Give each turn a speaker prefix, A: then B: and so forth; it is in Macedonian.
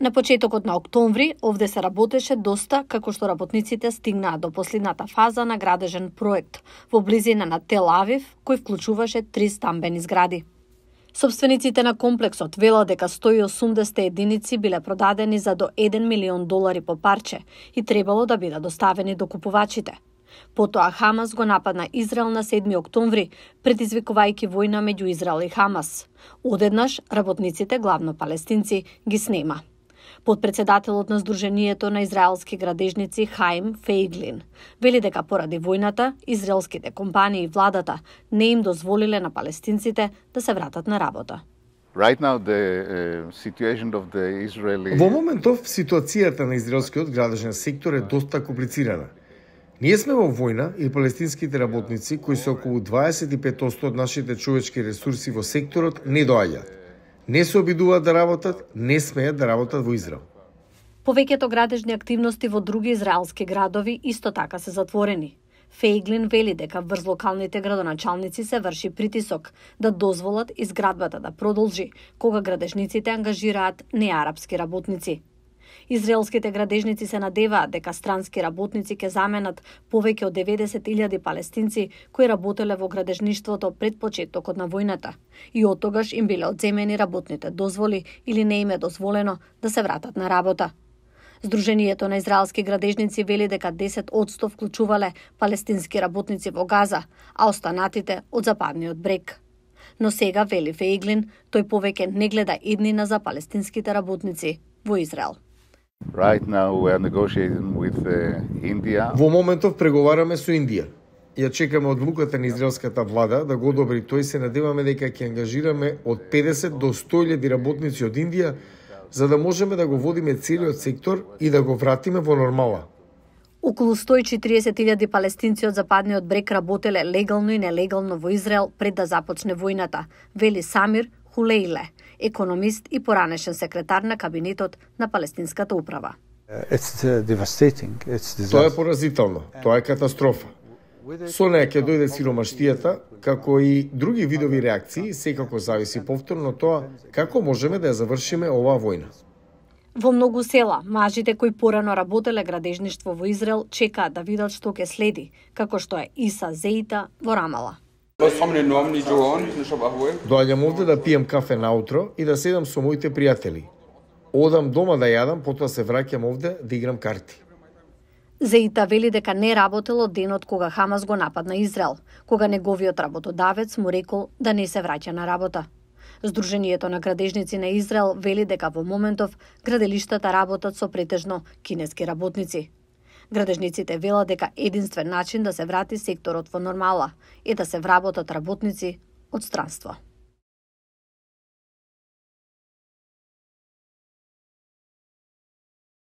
A: На почетокот на октомври овде се работеше доста, како што работниците стигнаа до последната фаза на градежен проект во близина на Тел Авив, кој вклучуваше 3 стамбени згради. Собствениците на комплексот велат дека 180 единици биле продадени за до $1 милион по парче и требало да бидат доставени до купувачите. Потоа Хамас го нападна Израел на 7 октомври, предизвикувајќи војна меѓу Израел и Хамас. Одеднаш, работниците, главно палестинци, ги снема. Подпредседателот на Сдруженијето на израелски градежници Хаим Фейглин вели дека поради војната, израелските компании и владата не им дозволиле на палестинците да се вратат на работа.
B: Во моментов ситуацијата на израелскиот градежен сектор е доста комплицирана. Ние сме во војна и палестинските работници, кои се околу 25% од нашите човечки ресурси во секторот, не доаѓаат. Не се обидуваат да работат, не смеат да работат во Израел.
A: Повеќето градежни активности во други израелски градови исто така се затворени. Фейглин вели дека врз локалните градоначалници се врши притисок да дозволат изградбата да продолжи, кога градежниците ангажираат неарапски работници. Израелските градежници се надеваат дека странски работници ќе заменат повеќе од 90.000 палестинци кои работеле во градежништвото пред почетокот на војната и оттогаш им биле одземени работните дозволи или не им е дозволено да се вратат на работа. Сдруженијето на израелски градежници вели дека 10% вклучувале палестински работници во Газа, а останатите од западниот брег. Но сега, вели Фейглин, тој повеќе не гледа иднина за палестинските работници во Израел.
B: Во моментов преговараме со Индија. Ја чекаме одлуката на израелската влада да го одобри тој, се надеваме дека ќе ангажираме од 50 до 100.000 работници од Индија за да можеме да го водиме целиот сектор и да го вратиме во нормала.
A: Околу 140.000 палестинци од западниот брег работеле легално и нелегално во Израел пред да започне војната, вели Самир Хулейле, економист и поранешен секретар на кабинетот на палестинската управа.
B: Тоа е поразително, тоа е катастрофа. Со неја ќе дојде сиромаштијата, како и други видови реакции, секако зависи повторно тоа како можеме да ја завршиме оваа војна.
A: Во многу села, мажите кои порано работеле градежништво во Израел чекаат да видат што ќе следи, како што е Иса Зеита во Рамала.
B: Доаѓам овде да пием кафе наутро и да седам со моите пријатели. Одам дома да јадам, потоа се враќам овде да играм карти.
A: Зеита вели дека не работел од денот кога Хамас го нападна Израел, кога неговиот работодавец му рекол да не се враќа на работа. Сдруженијето на градежници на Израел вели дека во моментов граделиштата работат со претежно кинески работници. Градежниците велат дека единствен начин да се врати секторот во нормала е да се вработат работници од странство.